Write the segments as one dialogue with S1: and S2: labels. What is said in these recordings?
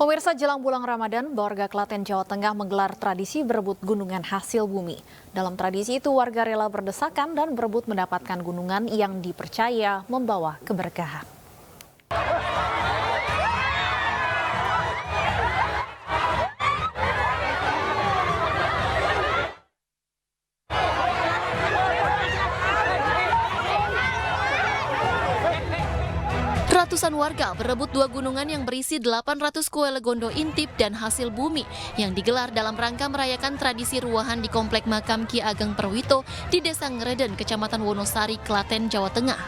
S1: Pemirsa, jelang bulan Ramadan, warga Klaten, Jawa Tengah menggelar tradisi berebut gunungan hasil bumi. Dalam tradisi itu, warga rela berdesakan dan berebut mendapatkan gunungan yang dipercaya membawa keberkahan.
S2: Ratusan warga berebut dua gunungan yang berisi 800 kue legondo intip dan hasil bumi yang digelar dalam rangka merayakan tradisi ruahan di Komplek Makam Ki Ageng Perwito di Desa Ngereden, Kecamatan Wonosari, Klaten, Jawa Tengah.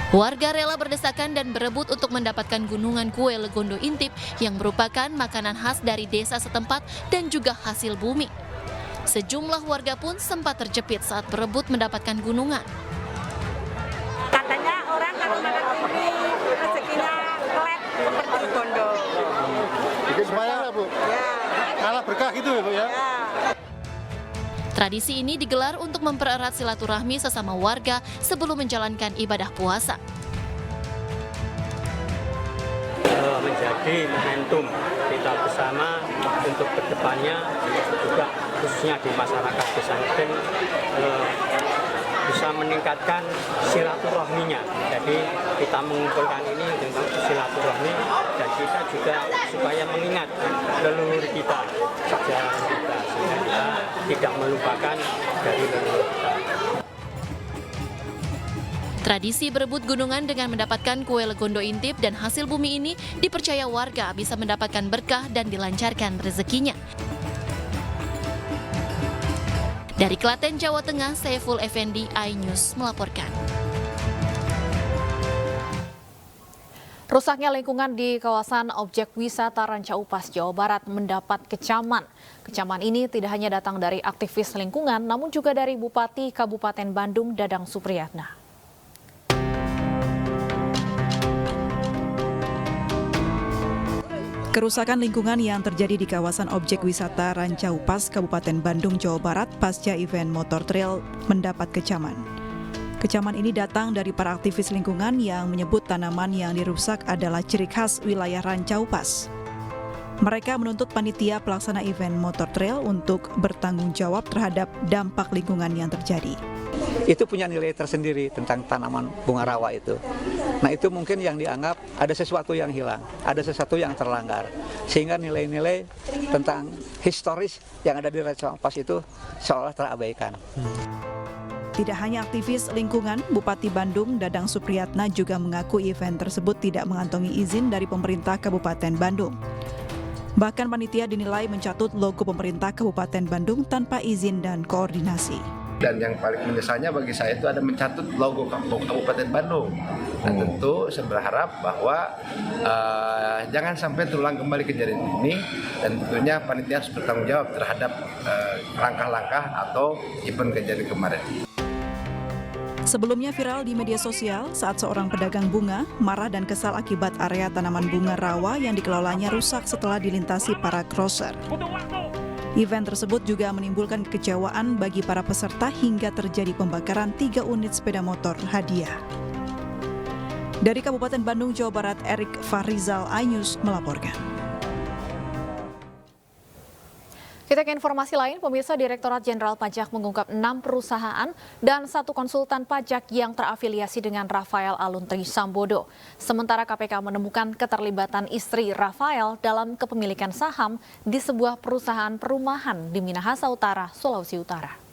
S2: Warga rela berdesakan dan berebut untuk mendapatkan gunungan kue legondo intip yang merupakan makanan khas dari desa setempat dan juga hasil bumi. Sejumlah warga pun sempat terjepit saat berebut mendapatkan gunungan.
S3: Katanya orang kalau makan ini rezekinya kelet seperti gondo.
S4: Bikin supaya apa, Bu?
S3: Ya.
S4: Kalah berkah gitu ya, Bu ya?
S3: Ya.
S2: Tradisi ini digelar untuk mempererat silaturahmi sesama warga sebelum menjalankan ibadah puasa.
S5: Menjadi momentum kita bersama untuk kedepannya juga khususnya di masyarakat Desa Ngereden bisa meningkatkan silaturahminya. Jadi kita mengumpulkan ini dengan silaturahmi dan kita juga supaya mengingat leluhur kita, sejarah kita, sehingga kita tidak melupakan dari leluhur kita.
S2: Tradisi berebut gunungan dengan mendapatkan kue legondo intip dan hasil bumi ini dipercaya warga bisa mendapatkan berkah dan dilancarkan rezekinya. Dari Klaten, Jawa Tengah, Saiful Effendi, iNews melaporkan.
S1: Rusaknya lingkungan di kawasan objek wisata Rancaupas, Jawa Barat mendapat kecaman. Kecaman ini tidak hanya datang dari aktivis lingkungan, namun juga dari Bupati Kabupaten Bandung, Dadang Supriyatna.
S6: Kerusakan lingkungan yang terjadi di kawasan objek wisata Rancaupas, Kabupaten Bandung, Jawa Barat pasca event motor trail mendapat kecaman. Kecaman ini datang dari para aktivis lingkungan yang menyebut tanaman yang dirusak adalah ciri khas wilayah Rancaupas. Mereka menuntut panitia pelaksana event motor trail untuk bertanggung jawab terhadap dampak lingkungan yang terjadi.
S7: Itu punya nilai tersendiri tentang tanaman bunga rawa itu. Nah, itu mungkin yang dianggap ada sesuatu yang hilang, ada sesuatu yang terlanggar. Sehingga nilai-nilai tentang historis yang ada di Rancaupas itu seolah terabaikan.
S6: Tidak hanya aktivis lingkungan, Bupati Bandung, Dadang Supriyatna juga mengaku event tersebut tidak mengantongi izin dari pemerintah Kabupaten Bandung. Bahkan panitia dinilai mencatut logo pemerintah Kabupaten Bandung tanpa izin dan koordinasi.
S8: Dan yang paling menyesalnya bagi saya itu ada mencatut logo Kabupaten Bandung. Nah, tentu saya berharap bahwa jangan sampai terulang kembali kejadian ini, dan tentunya panitia harus bertanggung jawab terhadap langkah-langkah atau event kejadian kemarin.
S6: Sebelumnya viral di media sosial saat seorang pedagang bunga marah dan kesal akibat area tanaman bunga rawa yang dikelolanya rusak setelah dilintasi para crosser. Event tersebut juga menimbulkan kekecewaan bagi para peserta hingga terjadi pembakaran 3 unit sepeda motor hadiah. Dari Kabupaten Bandung, Jawa Barat, Erik Fahrizal, iNews melaporkan.
S1: Kita ke informasi lain, pemirsa. Direktorat Jenderal Pajak mengungkap 6 perusahaan dan 1 konsultan pajak yang terafiliasi dengan Rafael Aluntri Sambodo. Sementara KPK menemukan keterlibatan istri Rafael dalam kepemilikan saham di sebuah perusahaan perumahan di Minahasa Utara, Sulawesi Utara.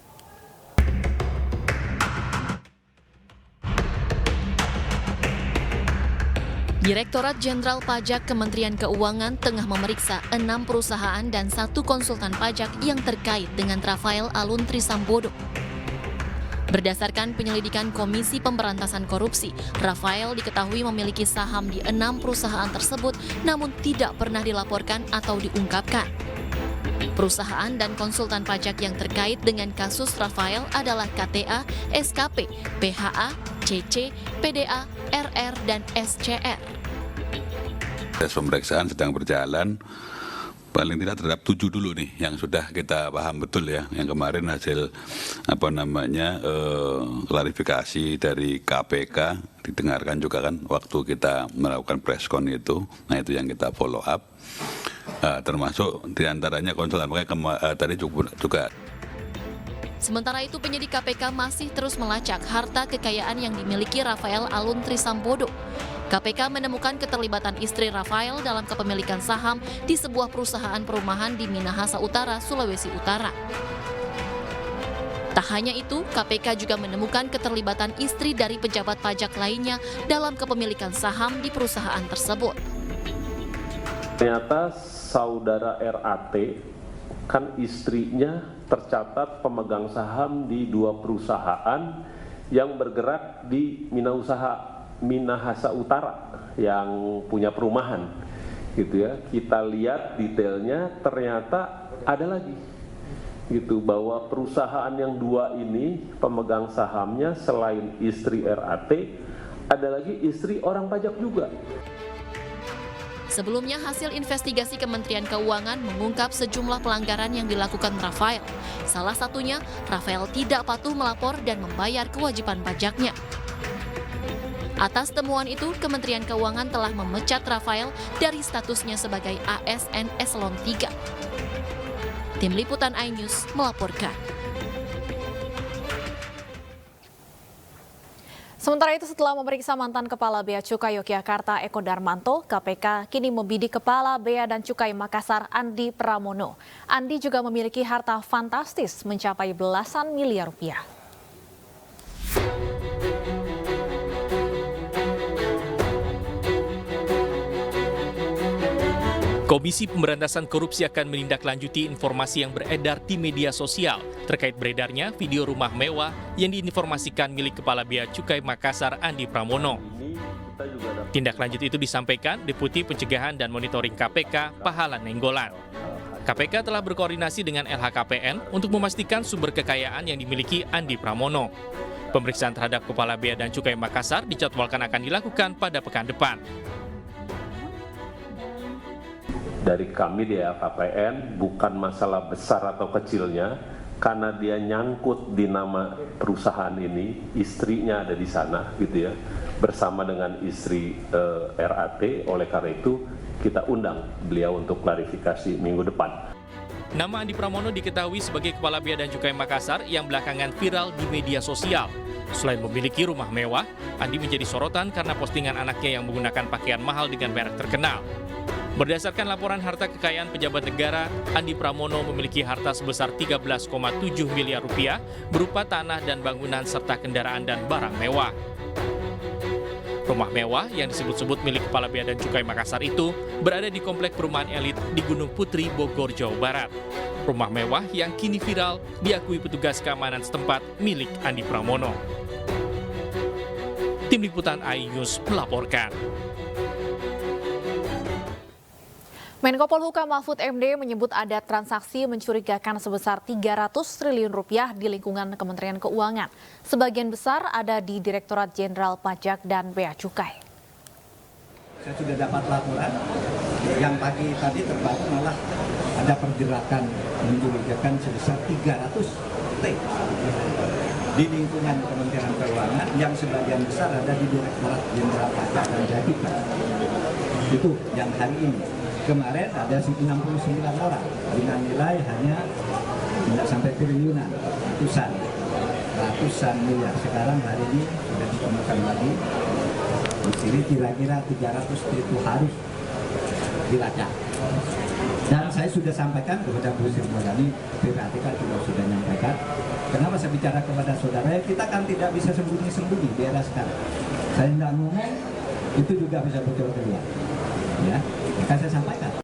S2: Direktorat Jenderal Pajak Kementerian Keuangan tengah memeriksa 6 perusahaan dan 1 konsultan pajak yang terkait dengan Rafael Aluntri Sambodo. Berdasarkan penyelidikan Komisi Pemberantasan Korupsi, Rafael diketahui memiliki saham di 6 perusahaan tersebut namun tidak pernah dilaporkan atau diungkapkan. Perusahaan dan konsultan pajak yang terkait dengan kasus Rafael adalah KTA, SKP, PHA, CC, PDA, RR, dan SCR.
S9: Proses pemeriksaan sedang berjalan. paling tidak terhadap 7 dulu nih yang sudah kita paham betul ya, yang kemarin hasil klarifikasi dari KPK didengarkan juga kan waktu kita melakukan preskon itu. Nah itu yang kita follow up, termasuk diantaranya konsultan tadi juga.
S2: Sementara itu penyidik KPK masih terus melacak harta kekayaan yang dimiliki Rafael Alun Trisambodo. KPK menemukan keterlibatan istri Rafael dalam kepemilikan saham di sebuah perusahaan perumahan di Minahasa Utara, Sulawesi Utara. Tak hanya itu, KPK juga menemukan keterlibatan istri dari pejabat pajak lainnya dalam kepemilikan saham di perusahaan tersebut.
S10: Ternyata saudara RAT kan istrinya tercatat pemegang saham di 2 perusahaan yang bergerak di Minahasa Utara yang punya perumahan, gitu ya. Kita lihat detailnya, ternyata ada lagi, gitu, bahwa perusahaan yang 2 ini pemegang sahamnya selain istri RAT, ada lagi istri orang pajak juga.
S2: Sebelumnya, hasil investigasi Kementerian Keuangan mengungkap sejumlah pelanggaran yang dilakukan Rafael. Salah satunya, Rafael tidak patuh melapor dan membayar kewajiban pajaknya. Atas temuan itu, Kementerian Keuangan telah memecat Rafael dari statusnya sebagai ASN Eselon 3. Tim Liputan iNews melaporkan.
S1: Sementara itu, setelah memeriksa mantan Kepala Bea Cukai Yogyakarta Eko Darmanto, KPK kini membidik Kepala Bea dan Cukai Makassar Andi Pramono. Andi juga memiliki harta fantastis mencapai belasan miliar rupiah.
S11: Komisi Pemberantasan Korupsi akan menindaklanjuti informasi yang beredar di media sosial terkait beredarnya video rumah mewah yang diinformasikan milik Kepala Bea Cukai Makassar Andi Pramono. Tindak lanjut itu disampaikan Deputi Pencegahan dan Monitoring KPK Pahala Nenggolan. KPK telah berkoordinasi dengan LHKPN untuk memastikan sumber kekayaan yang dimiliki Andi Pramono. Pemeriksaan terhadap Kepala Bea dan Cukai Makassar dijadwalkan akan dilakukan pada pekan depan.
S10: Dari kami di LHKPN bukan masalah besar atau kecilnya, karena dia nyangkut di nama perusahaan ini, istrinya ada di sana, gitu ya, bersama dengan istri RAT. Oleh karena itu kita undang beliau untuk klarifikasi minggu depan.
S11: Nama Andi Pramono diketahui sebagai Kepala Bea dan Cukai Makassar yang belakangan viral di media sosial. Selain memiliki rumah mewah, Andi menjadi sorotan karena postingan anaknya yang menggunakan pakaian mahal dengan merek terkenal. Berdasarkan laporan harta kekayaan pejabat negara, Andi Pramono memiliki harta sebesar 13,7 miliar rupiah berupa tanah dan bangunan serta kendaraan dan barang mewah. Rumah mewah yang disebut-sebut milik Kepala Bea dan Cukai Makassar itu berada di komplek perumahan elit di Gunung Putri, Bogor, Jawa Barat. Rumah mewah yang kini viral diakui petugas keamanan setempat milik Andi Pramono. Tim Liputan iNews melaporkan.
S1: Menko Polhukam Mahfud MD menyebut ada transaksi mencurigakan sebesar 300 triliun rupiah di lingkungan Kementerian Keuangan. Sebagian besar ada di Direktorat Jenderal Pajak dan Bea Cukai.
S12: Saya sudah dapat laporan yang pagi tadi terbaru malah ada pergerakan mencurigakan sebesar 300 T di lingkungan Kementerian Keuangan yang sebagian besar ada di Direktorat Jenderal Pajak dan Bea Cukai. Itu yang hari ini. Kemarin ada 69 orang dengan nilai hanya tidak sampai triliunan, ratusan miliar. Sekarang hari ini sudah ditemukan lagi. Di sini kira-kira 300 itu harus dilacak. Dan saya sudah sampaikan kepada Bu Sri Mulyani, PPATK juga sudah menyampaikan. Kenapa saya bicara kepada saudara? Kita kan tidak bisa sembunyi-sembunyi di era sekarang. Saya tidak ngomong, itu juga bisa bocor keluar. Ya, akan saya sampaikan.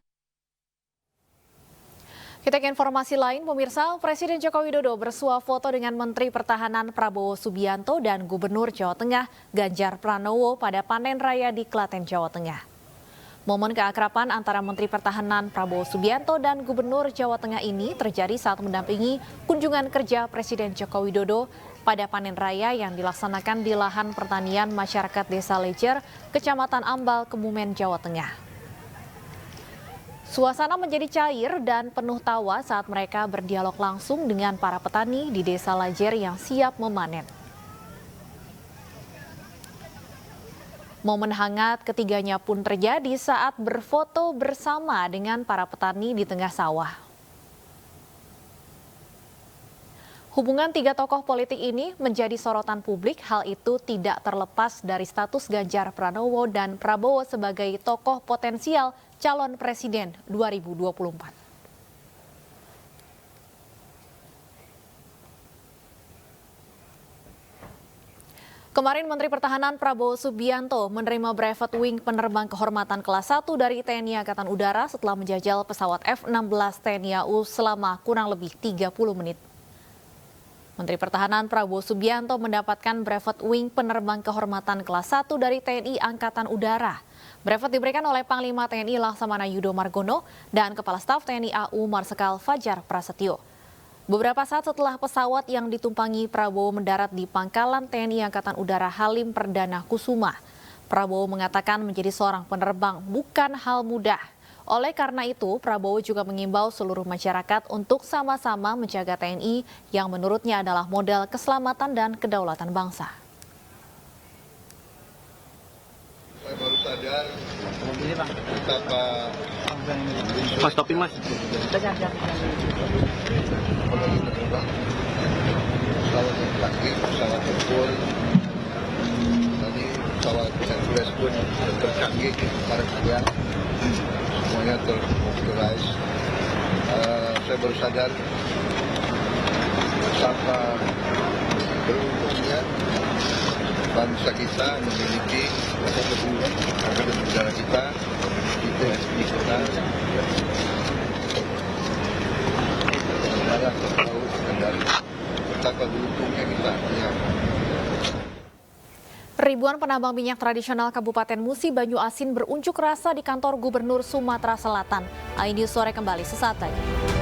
S1: Kita ke informasi lain, pemirsa. Presiden Joko Widodo bersuah foto dengan Menteri Pertahanan Prabowo Subianto dan Gubernur Jawa Tengah Ganjar Pranowo pada panen raya di Klaten, Jawa Tengah. Momen keakraban antara Menteri Pertahanan Prabowo Subianto dan Gubernur Jawa Tengah ini terjadi saat mendampingi kunjungan kerja Presiden Joko Widodo pada panen raya yang dilaksanakan di lahan pertanian masyarakat Desa Lejer, Kecamatan Ambal, Kebumen, Jawa Tengah. Suasana menjadi cair dan penuh tawa saat mereka berdialog langsung dengan para petani di Desa Lajer yang siap memanen. Momen hangat ketiganya pun terjadi saat berfoto bersama dengan para petani di tengah sawah. Hubungan tiga tokoh politik ini menjadi sorotan publik. Hal itu tidak terlepas dari status Ganjar Pranowo dan Prabowo sebagai tokoh potensial calon presiden 2024. Kemarin Menteri Pertahanan Prabowo Subianto menerima brevet wing penerbang kehormatan kelas 1 dari TNI Angkatan Udara setelah menjajal pesawat F-16 TNI AU selama kurang lebih 30 menit. Menteri Pertahanan Prabowo Subianto mendapatkan brevet wing penerbang kehormatan kelas 1 dari TNI Angkatan Udara. Brevet diberikan oleh Panglima TNI Laksamana Yudo Margono dan Kepala Staf TNI AU Marsikal Fajar Prasetyo. Beberapa saat setelah pesawat yang ditumpangi Prabowo mendarat di pangkalan TNI Angkatan Udara Halim Perdana Kusuma, Prabowo mengatakan menjadi seorang penerbang bukan hal mudah. Oleh karena itu, Prabowo juga mengimbau seluruh masyarakat untuk sama-sama menjaga TNI yang menurutnya adalah modal keselamatan dan kedaulatan bangsa.
S4: Saya baru sadar betapa
S5: Mas topi mas.
S4: pesawat yang kaki, pesawat tempur, tadi pesawat Hercules pun tercanggih kemarin siang, semuanya termotorized. Saya baru sadar betapa beruntungnya bangsa kita memiliki angkatan udara kita, TNI kita, negara tahu kendali betapa beruntungnya kita punya.
S1: Ribuan penambang minyak tradisional Kabupaten Musi Banyu Asin berunjuk rasa di kantor Gubernur Sumatera Selatan. iNews sore kembali sesaat lagi.